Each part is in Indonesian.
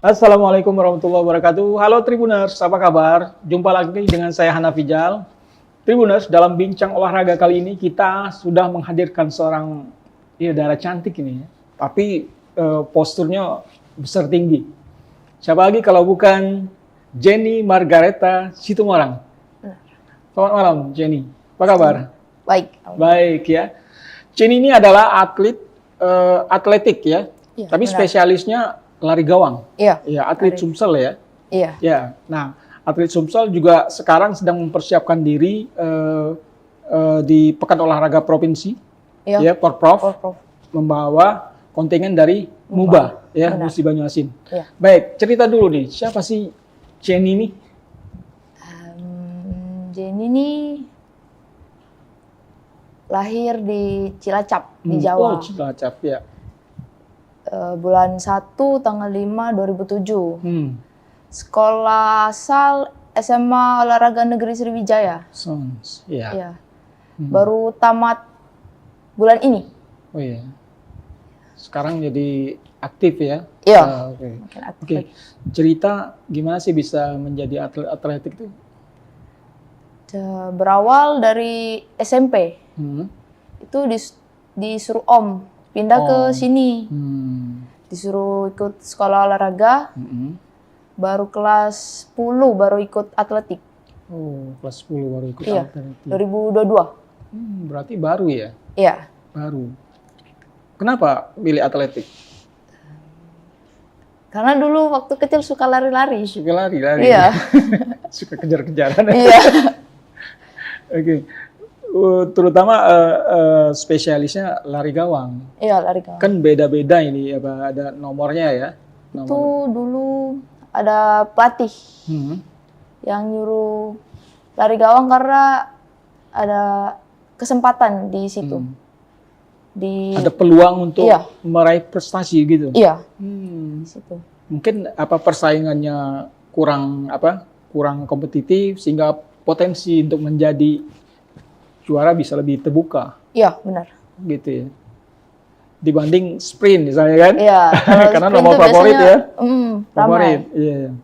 Assalamualaikum warahmatullahi wabarakatuh. Halo Tribuners, apa kabar? Jumpa lagi dengan saya Hana Fijal. Tribuners, dalam bincang olahraga kali ini kita sudah menghadirkan seorang darah cantik ini, tapi posturnya besar tinggi. Siapa lagi kalau bukan Jenny Margareta Situmorang. Selamat malam Jenny, apa kabar? Baik. Baik ya. Jenny ini adalah atletik ya, tapi benar. Spesialisnya lari gawang. Iya. Ya, atlet Sumsel ya. Iya. Ya. Nah, atlet Sumsel juga sekarang sedang mempersiapkan diri di Pekan Olahraga Provinsi. Iya. Ya, Porprov. Membawa kontingen dari MUBA ya, Musi Banyuasin. Iya. Baik, cerita dulu nih, siapa sih Jenny ini? Jenny ini lahir di Cilacap di Jawa. Oh, Cilacap ya. Bulan 1 tanggal 5 2007. Sekolah asal SMA Olahraga Negeri Sriwijaya. Sons, ya. Iya. Baru tamat bulan ini. Oh iya. Sekarang jadi aktif ya? Iya. Oke. Cerita gimana sih bisa menjadi atletik itu? Berawal dari SMP. Itu disuruh Om pindah ke sini, disuruh ikut sekolah olahraga, baru kelas 10 baru ikut atletik. Oh, kelas 10 baru ikut atletik. 2022. Berarti baru ya? Iya. Baru. Kenapa pilih atletik? Karena dulu waktu kecil suka lari-lari. Suka lari-lari? Iya. Suka kejar-kejaran? Iya. Oke. Terutama spesialisnya lari gawang. Iya, lari gawang. Kan beda-beda ini, ada nomornya ya? Itu dulu ada pelatih yang nyuruh lari gawang karena ada kesempatan di situ. Ada peluang untuk meraih prestasi gitu? Iya, di situ. Mungkin persaingannya kurang kompetitif sehingga potensi untuk menjadi juara bisa lebih terbuka. Iya, benar. Gitu ya. Dibanding sprint misalnya kan? Iya. Karena nomor favorit ya. Favorit. Iya.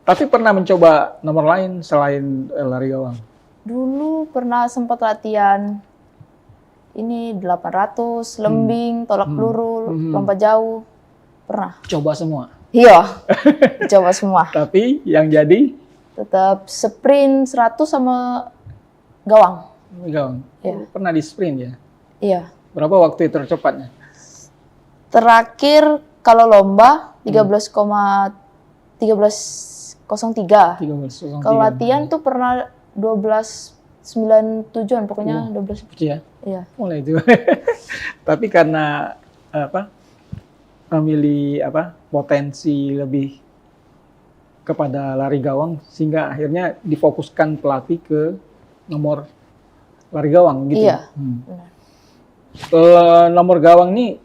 Tapi pernah mencoba nomor lain selain lari gawang? Dulu pernah sempat latihan ini 800, lembing, tolak peluru, lompat jauh. Pernah. Coba semua? Iya. Coba semua. Tapi yang jadi? Tetap sprint 100 sama gawang. Gawang. Ya. Pernah di sprint ya? Iya. Berapa waktu tercepatnya? Terakhir kalau lomba 13,03. Kalau latihan tuh pernah 12,97-an pokoknya 12. Ya? Iya. Mulai itu. Tapi karena memilih potensi lebih kepada lari gawang sehingga akhirnya difokuskan pelatih ke nomor lari gawang gitu. Iya. Nomor gawang ini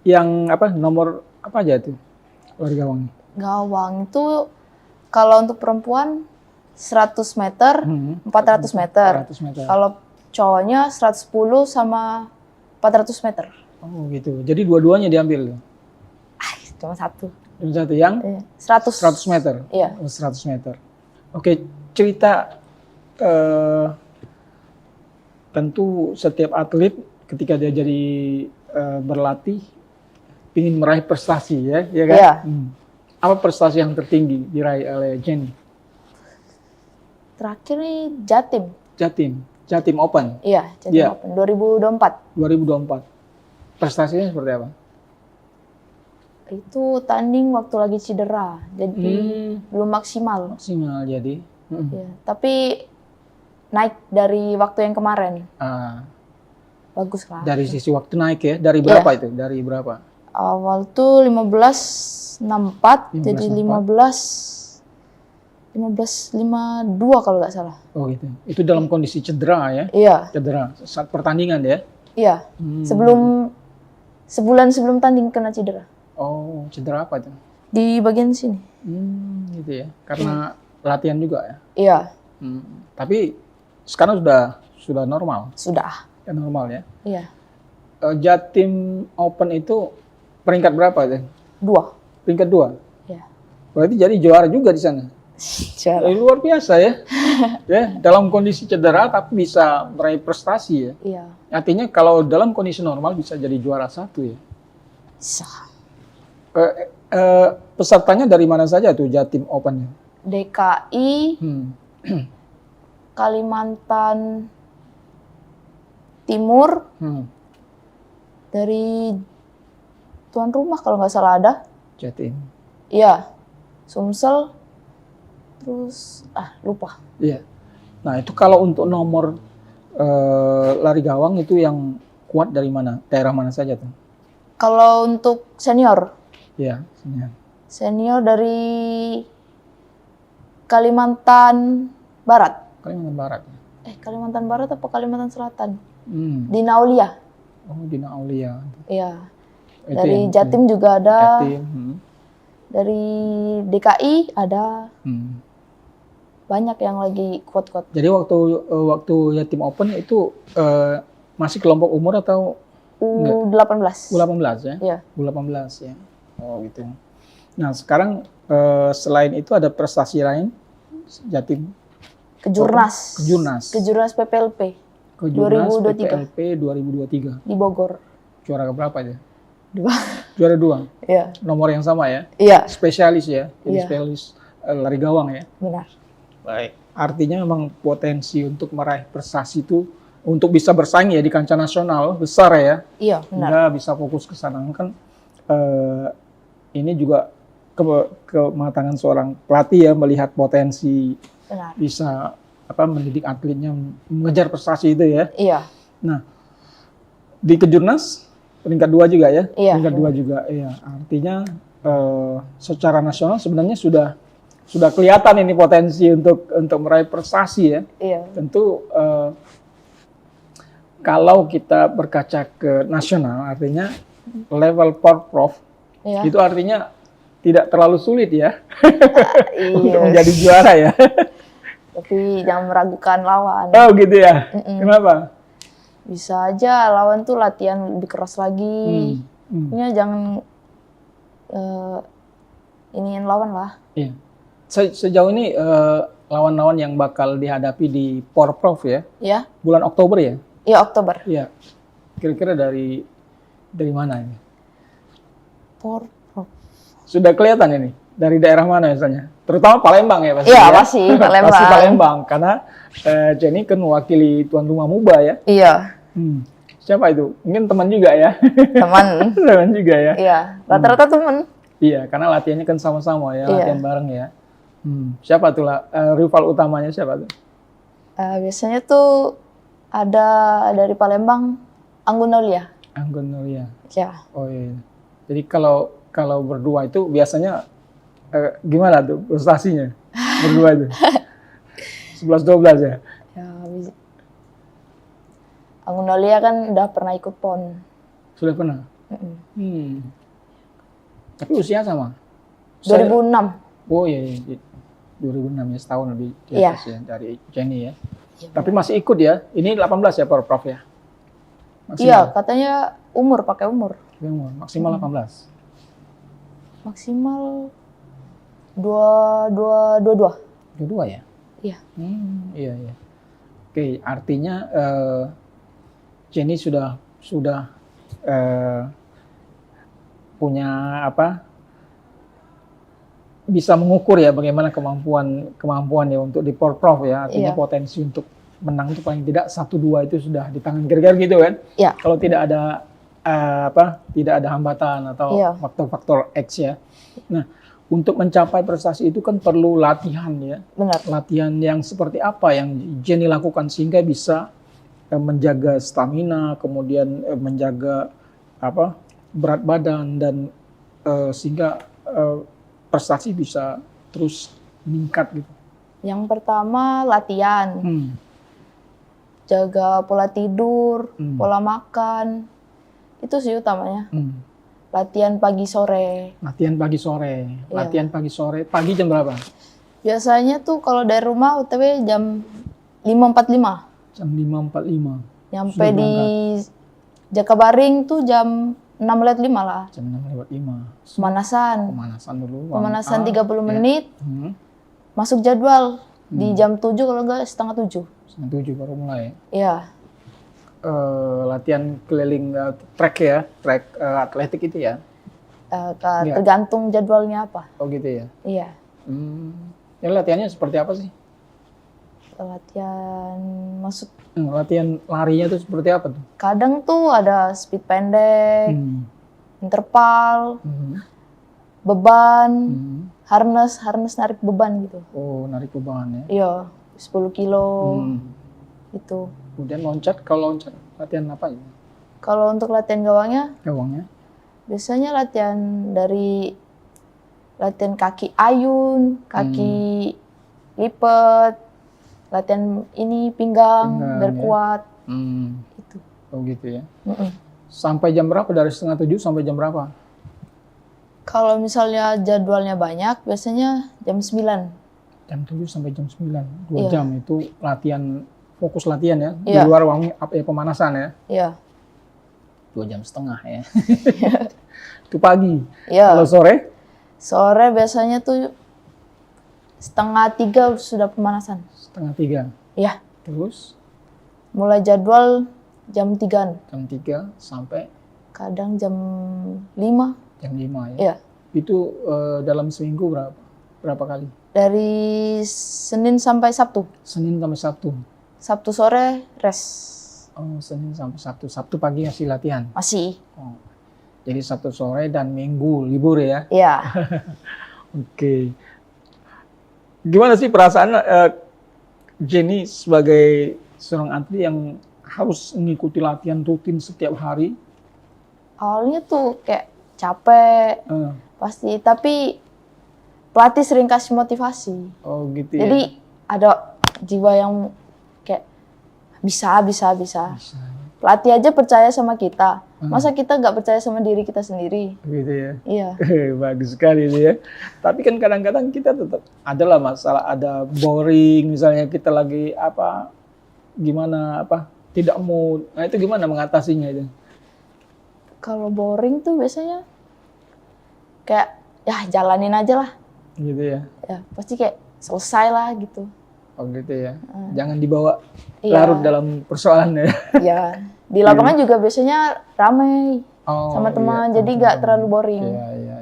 yang nomor apa aja tuh lari gawang? Gawang itu kalau untuk perempuan 100 meter, 400 meter. 400 meter. Kalau cowoknya 110 sama 400 meter. Oh gitu. Jadi dua-duanya diambil? Cuma satu. Cuma satu yang? 100 meter? Iya. 100 meter. Oke, cerita tentu setiap atlet ketika dia jadi berlatih ingin meraih prestasi ya kan? Iya. Apa prestasi yang tertinggi diraih oleh Jenny? Terakhir nih Jatim Open. Iya, Jatim Open 2024. 2024. Prestasinya seperti apa? Itu tanding waktu lagi cedera, jadi belum maksimal. Maksimal jadi. Ya, tapi naik dari waktu yang kemarin. Bagus lah. Dari sisi waktu naik ya? Dari berapa itu? Dari berapa? Awal tuh 15.64, jadi 15.52 kalau nggak salah. Oh gitu. Itu dalam kondisi cedera ya? Iya. Cedera saat pertandingan ya? Iya. Sebulan sebelum tanding kena cedera. Oh, cedera apa itu? Di bagian sini. Gitu ya. Karena latihan juga ya? Iya. Tapi sekarang sudah normal? Sudah. Ya, normal ya? Iya. Jatim Open itu peringkat berapa itu? 2. Peringkat 2? Berarti jadi juara juga di sana. Juara. Luar biasa ya. Ya, dalam kondisi cedera tapi bisa meraih prestasi ya. Iya. Artinya kalau dalam kondisi normal bisa jadi juara 1 ya. Bisa. Pesertanya dari mana saja tuh Jatim Open-nya? DKI, Kalimantan Timur, dari tuan rumah kalau nggak salah ada. Jatim. Iya, Sumsel, terus lupa. Iya. Nah itu kalau untuk nomor lari gawang itu yang kuat dari mana? Daerah mana saja tuh? Kalau untuk senior, Iya. senior dari Kalimantan Barat. Kalimantan Barat. Kalimantan Barat apa Kalimantan Selatan? Dina Aulia. Oh, Dina Aulia. Iya. Itu Dari yang- Jatim juga ada. Jatim. Dari DKI ada. Hmm. Banyak yang lagi kuat-kuat. Jadi waktu Jatim Open itu masih kelompok umur atau U18. U18 ya? Iya. U18 ya. Oh gitu. Nah sekarang selain itu ada prestasi lain Jatim Kejurnas. Kejurnas PPLP Kejurnas 2023. PPLP 2023. di Bogor. Juara berapa aja? 2. Juara 2. Iya. Nomor yang sama ya? Iya, Spesialis ya? Jadi Iya. spesialis lari gawang ya? benar. Baik. Artinya memang potensi untuk meraih prestasi itu untuk bisa bersaing ya di kancah nasional besar ya. Iya, benar. Sehingga bisa fokus ke sana kan ini juga kematangan seorang pelatih ya melihat potensi Benar. bisa mendidik atletnya mengejar prestasi itu ya. Iya. Nah, di Kejurnas peringkat 2 juga ya? Iya. Peringkat 2 juga. Iya. Artinya secara nasional sebenarnya sudah kelihatan ini potensi untuk meraih prestasi ya. Iya. Tentu kalau kita berkaca ke nasional, artinya level Porprov Iya. itu artinya tidak terlalu sulit ya untuk Iya. menjadi juara ya. Tapi jangan meragukan lawan. Oh gitu ya. Kenapa? Bisa aja lawan tuh latihan lebih keras lagi. Pokoknya jangan iniin lawan lah. Iya. Sejauh ini lawan-lawan yang bakal dihadapi di Porprov ya, Ya. bulan Oktober ya? Iya, Oktober. Iya. Kira-kira dari mana ini? Porprov. Sudah kelihatan ini? Dari daerah mana misalnya? Terutama Palembang ya pasti. Iya, ya? pasti Palembang. Pasti Palembang karena Jenny kan mewakili tuan rumah MUBA ya. Iya, Siapa itu? Mungkin teman juga ya. teman. Teman juga ya. Iya, rata-rata teman. Iya, karena latihannya kan sama-sama ya, Iya. latihan bareng ya. Siapa tuh lah rival utamanya siapa tuh? Biasanya tuh ada dari Palembang, Anggun Aulia. Anggun Nuria. Ya. Oh iya. Jadi kalau berdua itu biasanya gimana tuh prestasinya? Berdua itu. 11-12 ya. Ya, Anggun Aulia kan udah pernah ikut PON. Sudah pernah? Tapi usia sama? 2006. Oh iya, iya. 2006 ya, setahun lebih di Iya. atas ya dari Jenny ya. Iya, Tapi masih ikut ya. Ini 18 ya Prof ya? Iya, katanya pakai umur. Maksimal 18. Maksimal 22. Kedua ya? Iya. Iya, iya. Oke, artinya Jenny sudah punya bisa mengukur ya bagaimana kemampuan ya untuk di Porprov ya. Artinya Iya. potensi untuk menang itu paling tidak 1-2 itu sudah di tangan kira-kira gitu kan. Iya. Kalau tidak ada tidak ada hambatan atau Iya. faktor-faktor X ya. Nah, untuk mencapai prestasi itu kan perlu latihan ya. Benar. Latihan yang seperti apa yang Jenny lakukan sehingga bisa menjaga stamina, kemudian menjaga berat badan dan sehingga prestasi bisa terus meningkat gitu. Yang pertama latihan. Jaga pola tidur, pola makan. Itu sih utamanya. Latihan pagi sore. Latihan pagi sore. Iya. Latihan pagi sore. Pagi jam berapa? Biasanya tuh kalau dari rumah UTW jam 5.45. Jam 5.45. Nyampe di Jakabaring tuh jam 6:05 lah. Jam 6:05. Pemanasan. Pemanasan dulu. Pemanasan warm up, 30 ya. menit. Masuk jadwal di jam 7 kalau enggak setengah 7. Setengah 7 baru mulai. Iya. Latihan keliling track ya, track atletik itu ya. Iya. Tergantung jadwalnya apa. Oh gitu ya. Iya. Ya, latihannya seperti apa sih? Latihan masuk. Latihan larinya tuh seperti apa tuh? Kadang tuh ada speed pendek, interval, beban, harness narik beban gitu. Oh, narik beban ya. Iya, 10 kilo gitu. Kemudian loncat, kalau loncat latihan apa ya? Kalau untuk latihan gawangnya, Biasanya latihan dari latihan kaki ayun, kaki lipat, latihan ini pinggang biar ya. kuat. Gitu. Oh gitu ya. Sampai jam berapa? Dari setengah 7 sampai jam berapa? Kalau misalnya jadwalnya banyak, biasanya jam 9. Jam 7 sampai jam 9. 2 Iya. jam itu latihan, fokus latihan ya. Iya. Di luar pemanasan ya. Iya. 2,5 jam ya. Itu pagi. Iya. Kalau sore? Sore biasanya tuh 2:30 sudah pemanasan. 2:30. Iya. Terus Mulai jadwal jam 3-an. jam 3 sampai Kadang jam 5. jam 5 ya. Iya. Itu dalam seminggu berapa kali? Dari Senin sampai Sabtu. Senin sampai Sabtu. Sabtu sore rest. Oh, Senin sampai Sabtu. Sabtu pagi masih latihan. Masih. Oh. Jadi Sabtu sore dan Minggu libur ya. Iya. Oke. Gimana sih perasaan Jenny sebagai seorang atlet yang harus mengikuti latihan rutin setiap hari? Awalnya tuh kayak capek pasti, tapi pelatih sering kasih motivasi. Oh gitu ya. Jadi ada jiwa yang kayak bisa. Pelatih aja percaya sama kita. Masa kita nggak percaya sama diri kita sendiri? Gitu ya. Iya. Bagus sekali itu ya. Tapi kan kadang-kadang kita tetap adalah masalah, ada boring misalnya kita lagi tidak mood. Nah itu gimana mengatasinya itu? Kalau boring tuh biasanya kayak ya jalanin aja lah. Gitu ya. Ya pasti kayak selesai lah gitu. Oh gitu ya. Jangan dibawa Iya. larut dalam persoalan ya. Ya di lapangan juga biasanya ramai sama teman, iya, jadi nggak terlalu boring. Iya.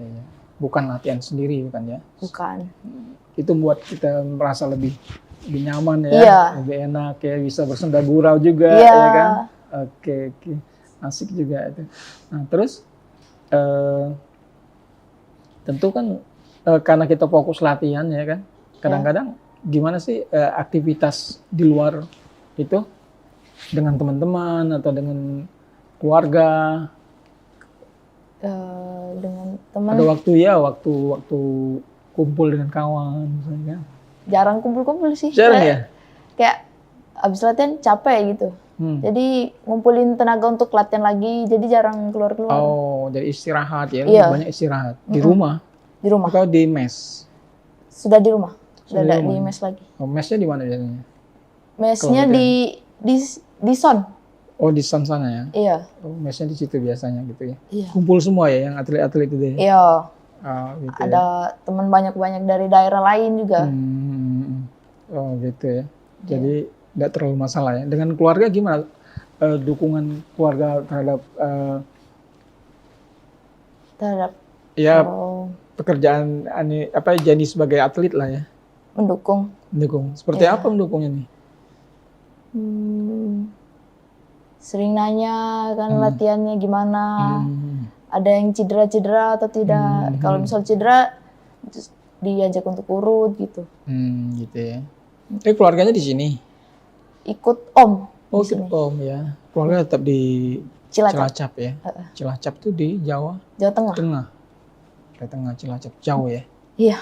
Bukan latihan sendiri kan ya. Bukan. Itu buat kita merasa lebih nyaman ya, Iya. lebih enak ya, bisa bersenda gurau juga Iya. ya kan. Oke. Asik juga itu. Nah terus tentu kan karena kita fokus latihan ya kan, kadang-kadang gimana sih aktivitas di luar itu dengan teman-teman atau dengan keluarga? Dengan teman Ada waktu kumpul dengan kawan misalnya kan? jarang kumpul-kumpul sih. Jarang ya? Kayak abis latihan capek gitu. Jadi ngumpulin tenaga untuk latihan lagi, jadi jarang keluar-keluar. Oh, jadi istirahat ya? Iya. Banyak istirahat. Di rumah? Di rumah. Atau di mes? Sudah di rumah. Sudah Sudah di di rumah. mes lagi. Oh, mesnya di mana biasanya? Mesnya di Son. Oh, di sana ya? Iya. Oh, mesnya di situ biasanya gitu ya? Iya. Kumpul semua ya yang atlet-atlet itu ya? Iya. Oh, gitu Ada teman banyak-banyak dari daerah lain juga. Oh gitu ya. Jadi nggak terlalu masalah ya. Dengan keluarga gimana? Dukungan keluarga terhadap ya oh, pekerjaan Jenny sebagai atlet lah ya. mendukung. Mendukung. Seperti apa mendukungnya nih? Sering nanya kan latihannya gimana. Ada yang cedera atau tidak. Kalau misal cedera, diajak untuk urut gitu. Gitu ya. Keluarganya di sini? Ikut om. Oh, di sini. om ya. Keluarga tetap di Cilacap ya. Cilacap tuh di Jawa Tengah. Tengah. Jawa Tengah, Cilacap. Jauh ya. Iya.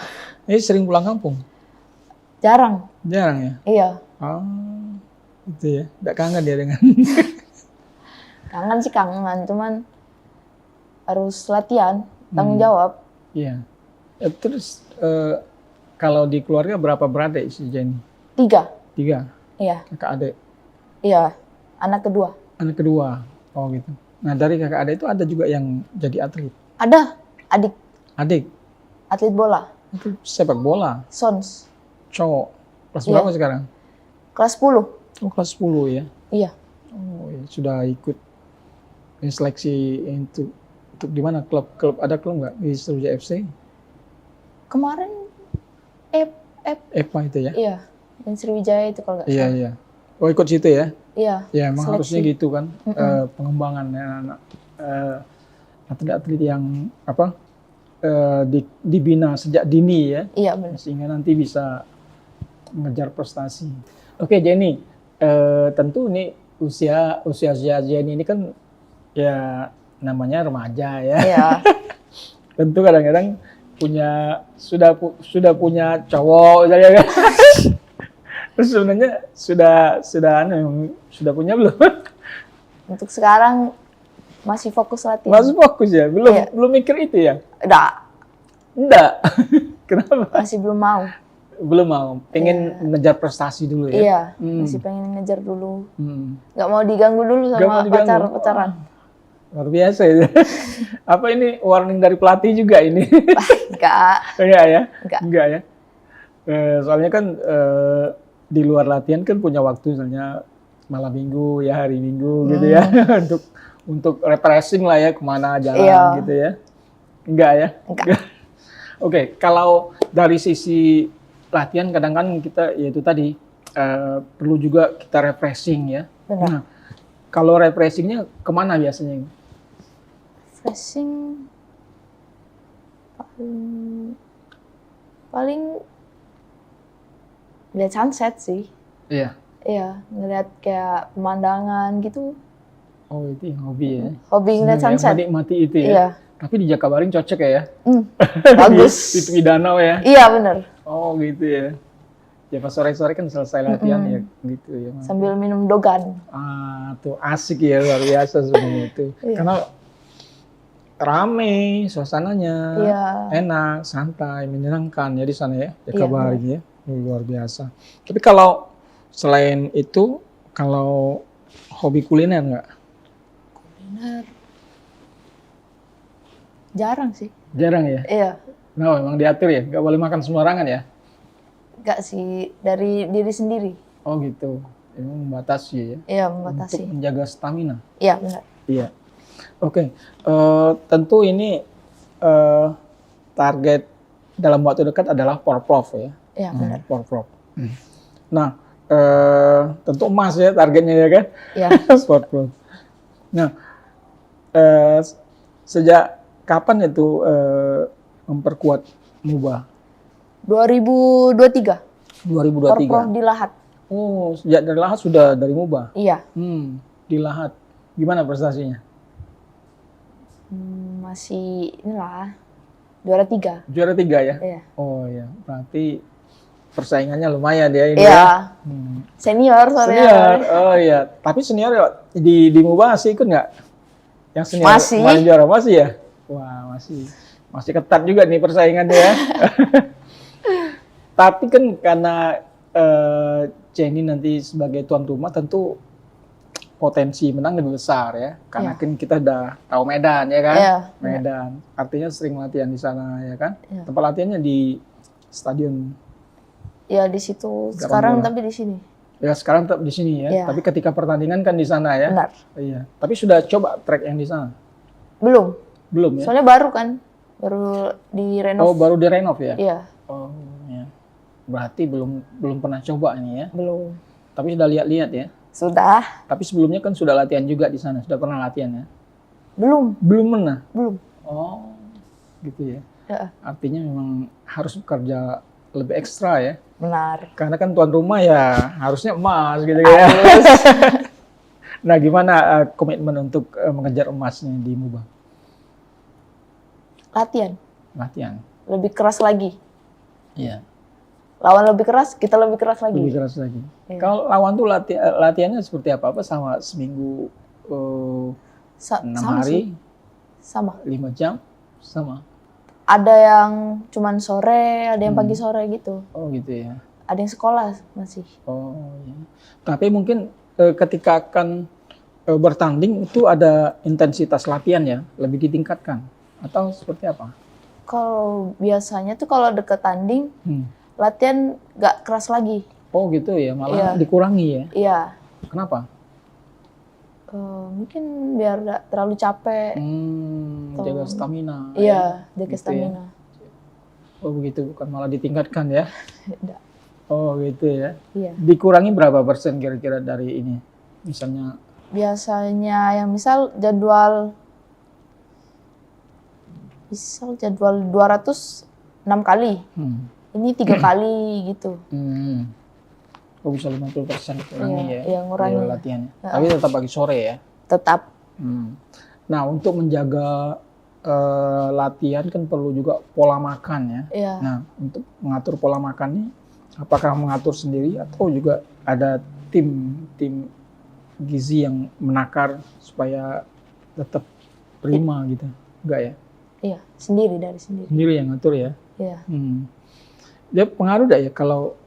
Sering pulang kampung? Jarang. Jarang ya? Iya. Oh, itu ya. Nggak kangen ya dengan? Kangen sih kangen, cuman harus latihan, tanggung jawab. Iya. Terus kalau di keluarga berapa beradik si Jenny? 3. 3. Iya. Kakak adik. Iya. Anak kedua. Anak kedua. Oh gitu. Nah, dari kakak adik itu ada juga yang jadi atlet. Ada adik Adik atlet bola, itu sepak bola, Sons. cowok. Kelas Iya. berapa sekarang? Kelas 10. Oh, kelas 10 ya. Iya. Oh, ya. Sudah ikut seleksi untuk di mana klub ada klub nggak di Sriwijaya FC? Kemarin F EPA itu ya? iya, dan Sriwijaya itu kalau nggak Iya, salah. iya. Oh, ikut situ ya? Iya. Ya, emang seleksi. harusnya gitu kan. Pengembangan anak atlet-atlet yang dibina sejak dini ya, Iya benar. sehingga nanti bisa mengejar prestasi. Oke, Jenny, tentu nih usia Jenny ini kan ya namanya remaja ya. Iya. Tentu kadang-kadang sudah punya cowok saya kan. Terus sebenarnya sudah punya belum? Untuk sekarang masih fokus latihan. Masih fokus ya? Iya. Belum mikir itu ya? Udah, Enggak. Kenapa? masih belum mau. Belum mau. Pengen mengejar prestasi dulu ya? Iya, masih pengen ngejar dulu. Hmm. Nggak mau diganggu dulu Nggak mau sama diganggu. pacaran. Luar biasa itu. Apa ini warning dari pelatih juga ini? Enggak. Enggak ya? Enggak. Ya? Soalnya kan di luar latihan kan punya waktu misalnya malam minggu ya, hari minggu gitu ya. untuk refreshing lah ya, kemana jalan Iya. gitu ya. Enggak ya? Enggak. Oke, kalau dari sisi latihan kadang kan kita yaitu tadi perlu juga kita refreshing ya. Benar. Nah, kalau refreshingnya kemana biasanya? Refreshing paling lihat sunset sih. Iya. Iya, ngeliat kayak pemandangan gitu. Oh, itu yang hobi ya. Hobi ngeliat Senang ya, sunset. menikmati itu ya. Iya. Tapi di Jakabaring cocok ya. Bagus. Di tepi danau ya. Iya bener. Oh, gitu ya. Ya pas sore-sore kan selesai latihan ya gitu ya. Sambil minum dogan. Ah, tuh asik ya, luar biasa sebenarnya itu. Iya. Karena rame suasananya, Iya. enak, santai, menyenangkan ya di sana ya, Iya, Jakabaring ya, luar biasa. Tapi kalau selain itu, kalau hobi kuliner nggak? Kuliner. Jarang sih. Jarang ya? Iya. Nah, memang diatur ya, nggak boleh makan sembarangan ya? Nggak sih, dari diri sendiri. Oh gitu, emang membatasi ya? Iya, Untuk membatasi. menjaga stamina. Iya, benar. Iya. Oke, tentu ini target dalam waktu dekat adalah Porprov ya. Iya, benar. Porprov. Nah, tentu emas ya targetnya ya kan? Iya. Porprov. Nah, sejak kapan itu memperkuat MUBA? 2023. 2023. Porprov di Lahat. Oh, sejak dari Lahat sudah dari MUBA. Iya. Di Lahat. Gimana prestasinya? Masih inilah juara 3. Juara 3 ya? Iya. Oh ya, berarti persaingannya lumayan ya ini Iya. ya. Senior soalnya. Senior, oh iya. Tapi senior ya, di MUBA masih ikut nggak? Yang senior Masih. kemarin juara masih ya? Wah, masih ketat juga nih persaingannya ya. Tapi kan karena Jenny nanti sebagai tuan rumah tentu potensi menang lebih besar ya. Karena Iya. kan kita udah tahu Medan ya kan? Iya, Medan. Artinya sering latihan di sana ya kan? Iya. Tempat latihannya di stadion. Ya di situ. Gak Sekarang bola. tapi di sini. Ya sekarang tetap di sini ya. Iya. Tapi ketika pertandingan kan di sana ya. Benar. Iya. Tapi sudah coba track yang di sana? Belum. Belum ya? Soalnya baru kan. Baru direnov. Oh, baru direnov ya? Iya, Oh, ya. Berarti belum pernah coba nih ya. belum. Tapi sudah lihat-lihat ya. Sudah. Tapi sebelumnya kan sudah latihan juga di sana. Sudah pernah latihan ya? Belum. Belum pernah. Belum. Oh, gitu ya. Ya, Artinya memang harus bekerja lebih ekstra ya. benar. Karena kan tuan rumah ya harusnya emas gitu ya. Nah, gimana komitmen untuk mengejar emasnya di MUBA? Latihan. Latihan. Lebih keras lagi. Iya. Lawan lebih keras, kita lebih keras lagi. Lebih keras lagi. Iya. Kalau lawan tuh latihannya seperti apa? Apa sama seminggu 6 Sama hari, sih. Sama. 5 jam? Sama. Ada yang cuman sore, ada yang pagi sore gitu. Oh gitu ya. Ada yang sekolah masih. Oh iya. Tapi mungkin ketika akan bertanding itu ada intensitas latihan ya, lebih ditingkatkan atau seperti apa? Kalau biasanya tuh kalau deket tanding, Hmm. latihan nggak keras lagi. Oh gitu ya, malah Iya. dikurangi ya. Iya, Kenapa? mungkin biar nggak terlalu capek. Jaga stamina. Iya, jaga Gitu ya. stamina. Oh begitu, bukan malah ditingkatkan ya. Nggak. Oh gitu ya. Iya. Dikurangi berapa persen kira-kira dari ini? Misalnya, Biasanya yang misal jadwal 206 kali. Ini 3 kali gitu. Oh bisa 50% kurangi Iya, ya. iya, ngurangi. Dari latihannya. Tapi tetap pagi sore ya. Tetap. Nah untuk menjaga latihan kan perlu juga pola makan ya. Iya. Nah untuk mengatur pola makan ini, apakah mengatur sendiri atau juga ada tim gizi yang menakar supaya tetap prima gitu? Enggak ya? Iya, dari sendiri. Sendiri yang ngatur ya? Iya. Dia pengaruh enggak ya kalau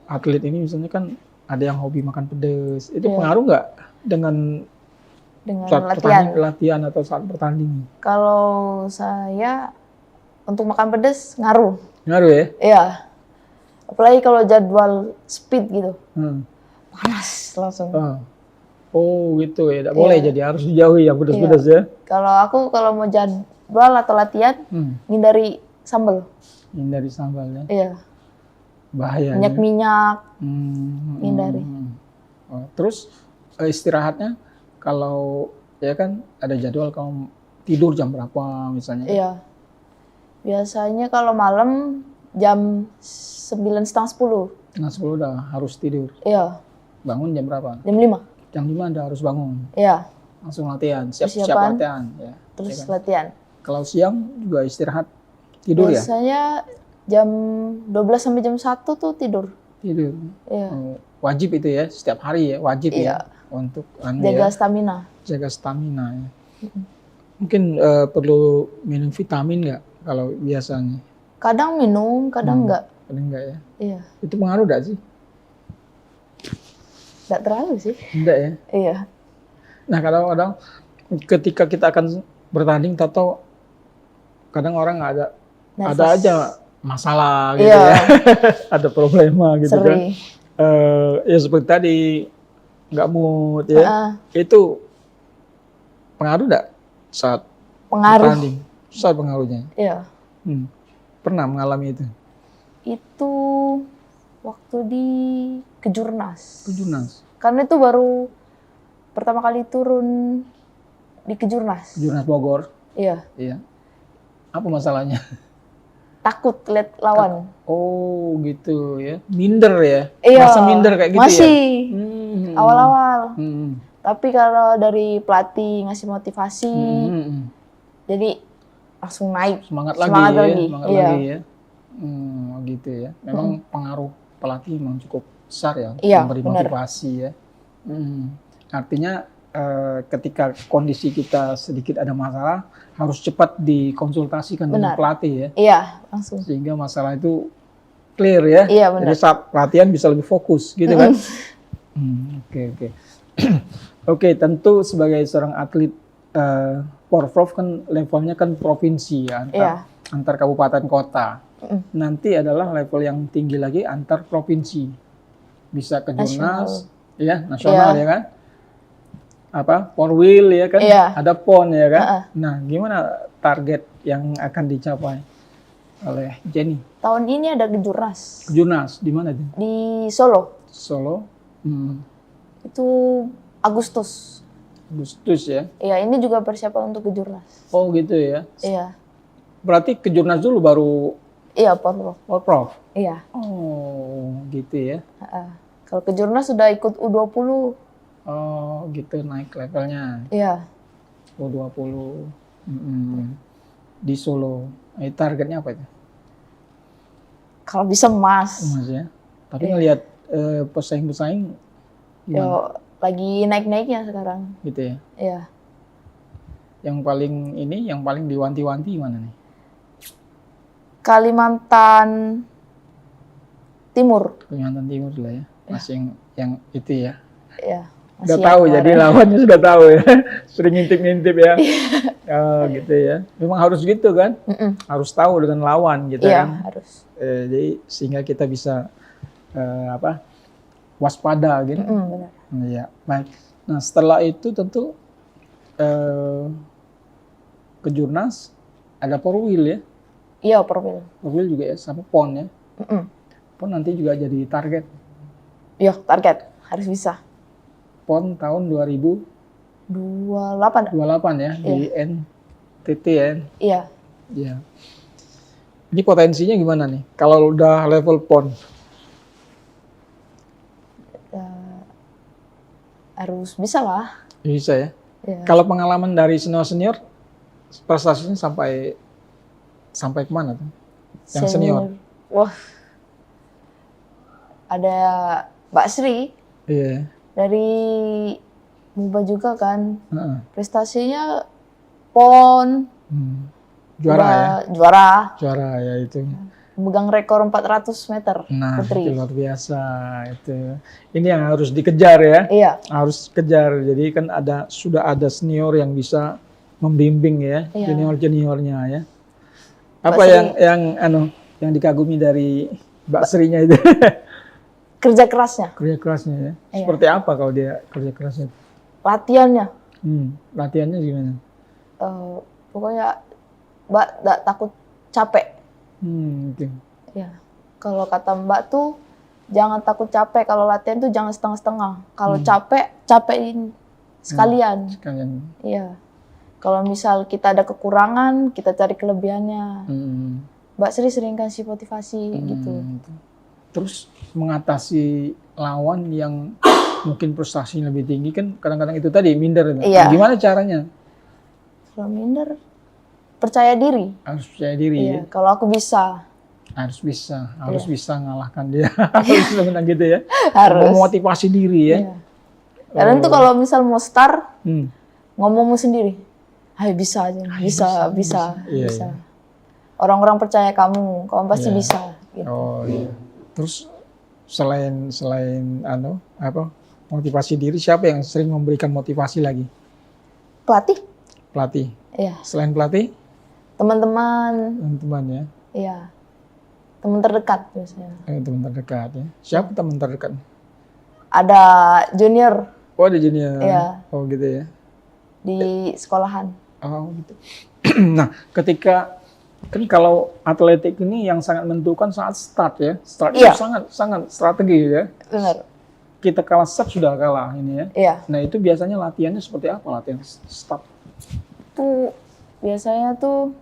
atlet ini misalnya kan ada yang hobi makan pedas, itu pengaruh nggak dengan saat latihan atau saat bertanding? Kalau saya untuk makan pedas ngaruh. Ngaruh ya? Iya. Apalagi kalau jadwal speed gitu. Panas langsung. Oh gitu ya, tidak boleh jadi harus dijauhi yang pedas-pedas ya? Kalau mau jadwal atau latihan, hindari sambal. Hindari sambal ya? Iya. Bahaya. Minyak, hindari. Terus istirahatnya kalau ya kan ada jadwal kamu tidur jam berapa misalnya? Iya. Biasanya kalau malam jam 9:30, 10. 9:30 udah harus tidur. Iya. Bangun jam berapa? Jam 5. Jam 5 udah harus bangun. Iya. Langsung latihan, siap latihan ya. Terus ya kan? latihan. Kalau siang juga istirahat tidur ya? Biasanya jam 12 sampai jam 1 tuh tidur. Tidur. Iya. Wajib itu ya, setiap hari ya, wajib ya untuk jaga stamina. Jaga stamina ya. Mungkin perlu minum vitamin nggak kalau biasanya? Kadang minum, kadang enggak. Kadang enggak ya? Iya. Itu pengaruh nggak sih? Nggak terlalu sih. Enggak ya? Iya. Nah kadang-kadang ketika kita akan bertanding, tahu kadang orang ada aja masalah gitu ya. Ada problema gitu kan. Ya seperti tadi, nggak mood ya. Itu pengaruh nggak saat bertanding? Saat pengaruhnya? Iya. Pernah mengalami itu? Itu waktu di Kejurnas. Kejurnas? Karena itu baru pertama kali turun di Kejurnas. Kejurnas Bogor? Iya. Iya. Apa masalahnya? Takut lihat lawan. Oh gitu ya. Minder ya? Iya. Masa minder kayak gitu masih. Ya? Awal-awal. Tapi kalau dari pelatih ngasih motivasi, jadi langsung naik. Semangat lagi. Semangat lagi ya. Gitu ya. Memang pengaruh pelatih memang cukup besar ya. Memberi motivasi ya. Artinya ketika kondisi kita sedikit ada masalah, harus cepat dikonsultasikan dengan pelatih ya. Iya, langsung. Sehingga masalah itu clear ya. Iya, benar. Jadi saat latihan bisa lebih fokus gitu kan. Oke. Oke, tentu sebagai seorang atlet Porprov kan levelnya kan provinsi ya, antar kabupaten kota. Nanti adalah level yang tinggi lagi antar provinsi. Bisa ke Jurnas, ya, nasional ya kan? Porwil ya kan? Ada PON ya kan? Nah, gimana target yang akan dicapai oleh Jenny? Tahun ini ada Kejurnas. Kejurnas, di mana tuh? Di Solo. Solo. Itu Agustus ya? Iya, ini juga persiapan untuk Kejurnas. Oh gitu ya? Iya. Berarti Kejurnas dulu baru? Iya, Porprov. Porprov? Iya. Oh gitu ya? Kalau Kejurnas sudah ikut U20. Oh gitu, naik levelnya? Iya. U20 di Solo. Targetnya apa itu? Kalau bisa emas. Emas ya? Tapi ngelihat pesaing-pesaing yo lagi naik-naiknya sekarang. Gitu ya? Iya. Yang paling diwanti-wanti mana nih? Kalimantan Timur. Kalimantan Timur lah ya? Masih yang itu ya? Iya. Udah Masih tahu, yang jadi kemarin. lawannya sudah tahu ya. Sering ngintip-ngintip ya. Oh, gitu ya. Memang harus gitu kan? Mm-mm. Harus tahu dengan lawan gitu Iya, kan. harus. Jadi sehingga kita bisa waspada gitu. Benar. Iya, baik. Nah, setelah itu tentu ke Jurnas ada Porwil ya. Iya, profil. Porwil juga ya, sama PON ya. Mm-mm. PON nanti juga jadi target. Iya, target harus bisa. PON tahun 28. 2028 ya, di NTT ya. Iya. Iya. Ini potensinya gimana nih? Kalau udah level PON? Harus bisa lah. Bisa ya. Iya. Kalau pengalaman dari senior-senior, prestasinya sampai kemana tuh? Yang senior? Wah. Ada Mbak Sri Iya. dari MUBA juga kan. Heeh. Prestasinya PON. Juara ya? Juara. Ya itu. Megang rekor 400 meter Nah, putri. itu luar biasa itu. Ini yang harus dikejar ya. Iya. Harus kejar. Jadi kan sudah ada senior yang bisa membimbing ya, Iya. junior-juniornya ya. Mbak Apa Sri. yang dikagumi dari Mbak Srinya itu? Kerja kerasnya, Kerja kerasnya ya. Iya. Seperti apa kalau dia kerja kerasnya? latihannya. Latihannya gimana? Pokoknya Mbak gak takut capek. Oke. Ya. Kalau kata Mbak tuh jangan takut capek. Kalau latihan tuh jangan setengah-setengah. Kalau capek, capekin sekalian. Sekalian. Iya. Kalau misal kita ada kekurangan, kita cari kelebihannya. Mbak Sri sering kasih motivasi gitu. Terus mengatasi lawan yang mungkin prestasinya lebih tinggi kan kadang-kadang itu tadi minder. Iya. Gimana caranya? Kalau minder, percaya diri. Harus percaya diri ya. Iya. Kalau aku bisa. Harus bisa ngalahkan dia. Harus menang gitu ya. Harus. Memotivasi diri ya. Iya. Kadang tuh kalau misal mau start, Hmm. ngomong sendiri. Ayo bisa aja, bisa. Iya. Orang-orang percaya kamu pasti Iya. bisa. Gitu. Oh iya. Terus selain motivasi diri, siapa yang sering memberikan motivasi lagi? Pelatih? Pelatih. Iya. Selain pelatih, Teman-teman, teman-teman ya. iya. Teman terdekat biasanya. Teman terdekat ya. Siapa teman terdekat? Ada junior Oh, ada junior. Iya. Oh gitu ya. di sekolahan. Oh gitu. Nah, ketika kan kalau atletik ini yang sangat menentukan saat start ya. Start Iya. itu sangat strategi ya. Benar. Kita kalah start sudah kalah ini ya. Iya. Nah, itu biasanya latihannya seperti apa latihan start? Tuh biasanya tuh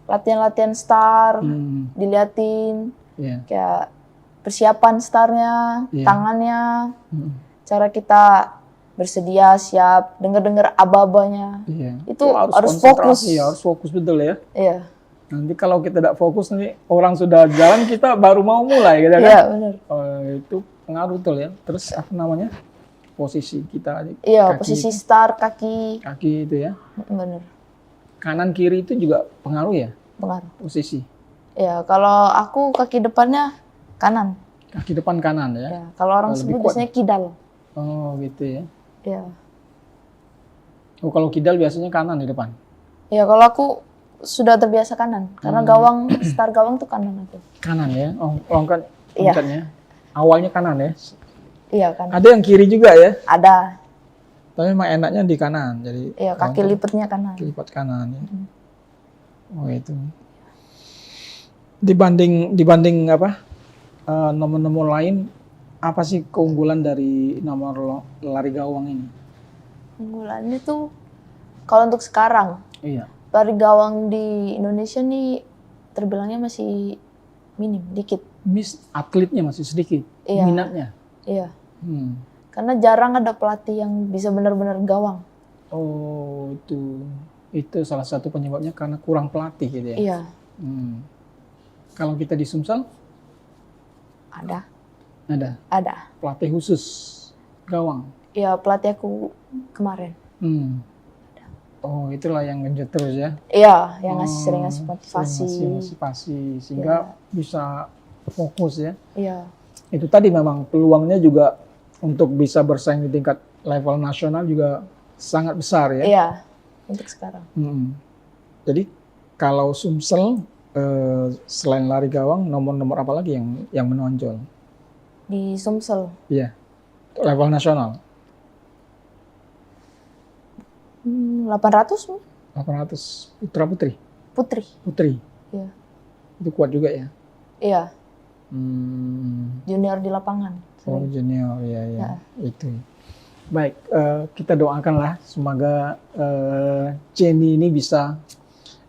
latihan-latihan start, diliatin Iya. kayak persiapan startnya, Iya. tangannya, cara kita bersedia, siap, dengar-dengar aba-abanya. Iya. Itu Oh, harus konsentrasi fokus. ya, harus fokus betul ya. Iya. Nanti kalau kita tidak fokus nih orang sudah jalan kita baru mau mulai gitu kan. Iya, benar. Itu pengaruh betul ya. Terus apa namanya? Posisi kita Iya, kaki posisi itu. start kaki. Kaki itu ya. Benar. Kanan kiri itu juga pengaruh ya Pengaruh. posisi. Iya, kalau aku kaki depannya kanan. Kaki depan kanan ya. Ya, kalau orang Lebih sebut kuat. biasanya kidal. Oh gitu ya. Iya. Oh kalau kidal biasanya kanan di depan. Ya, kalau aku sudah terbiasa kanan karena gawang start gawang tuh kanan aku. Kanan ya. Oh kan Iya. angkatnya. Awalnya kanan ya. Iya, kanan. Ada yang kiri juga ya. Ada. Tapi memang enaknya di kanan. Jadi Iya, kaki lipatnya kanan. lipat kanan ya. Oh itu. Dibanding apa nomor-nomor lain, apa sih keunggulan dari nomor lari gawang ini? Unggulannya tuh kalau untuk sekarang Iya. lari gawang di Indonesia nih terbilangnya masih minim, dikit. Atletnya masih sedikit, Iya. minatnya. Iya. Hmm. Karena jarang ada pelatih yang bisa benar-benar gawang. Oh itu salah satu penyebabnya karena kurang pelatih gitu ya. Iya, Hmm. Kalau kita di Sumsel ada. ada pelatih khusus gawang. Iya, pelatih aku kemarin. Oh itulah yang genjot terus ya. Iya, yang sering ngasih motivasi. Sering ngasih motivasi sehingga bisa fokus ya. Iya. Itu tadi memang peluangnya juga untuk bisa bersaing di tingkat level nasional juga sangat besar ya. Iya, untuk sekarang. Jadi kalau Sumsel selain lari gawang, nomor-nomor apa lagi yang menonjol? Di Sumsel. Iya, level nasional. 800 mungkin? 800 putra putri. Putri. Iya. Itu kuat juga ya. Iya. Junior di lapangan. Oh junior, ya. Ya. Itu. Baik, kita doakanlah semoga Jenny ini bisa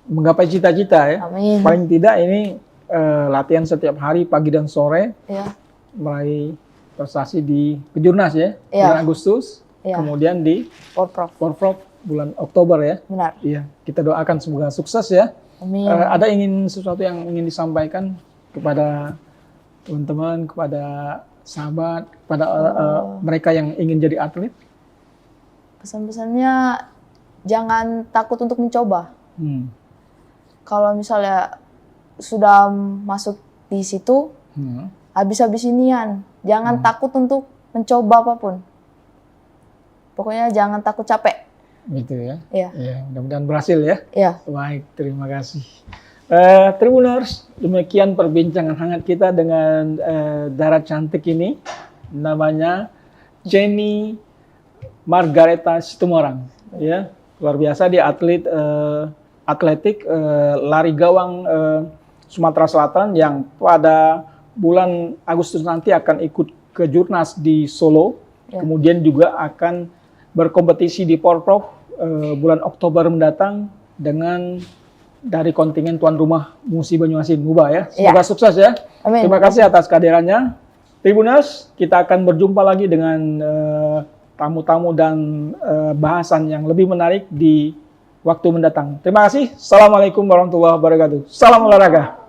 menggapai cita-cita ya. Amin. Paling tidak ini latihan setiap hari pagi dan sore, Iya. meraih prestasi di Kejurnas ya, Iya. bulan Agustus, Iya. kemudian di Porprov. Porprov bulan Oktober ya. Benar. Iya, kita doakan semoga sukses ya. Amin. Ada sesuatu yang ingin disampaikan kepada teman-teman, kepada sahabat, kepada mereka yang ingin jadi atlet? Pesan-pesannya jangan takut untuk mencoba. Kalau misalnya sudah masuk di situ, habis-habis inian, jangan takut untuk mencoba apapun. Pokoknya jangan takut capek. Gitu ya. Iya. Ya, mudah-mudahan berhasil ya. Iya. Baik, terima kasih. Tribuners, demikian perbincangan hangat kita dengan Dara cantik ini, namanya Jenny Margareta Situmorang. Ya, luar biasa dia atlet atletik lari gawang Sumatera Selatan yang pada bulan Agustus nanti akan ikut ke Jurnas di Solo, kemudian juga akan berkompetisi di Porprov bulan Oktober mendatang dengan dari kontingen tuan rumah Musi Banyuasin Muba ya. Semoga sukses ya. Amin. Terima kasih atas kehadirannya. Tribuners, kita akan berjumpa lagi dengan tamu-tamu dan bahasan yang lebih menarik di waktu mendatang. Terima kasih. Assalamualaikum warahmatullahi wabarakatuh. Salam olahraga.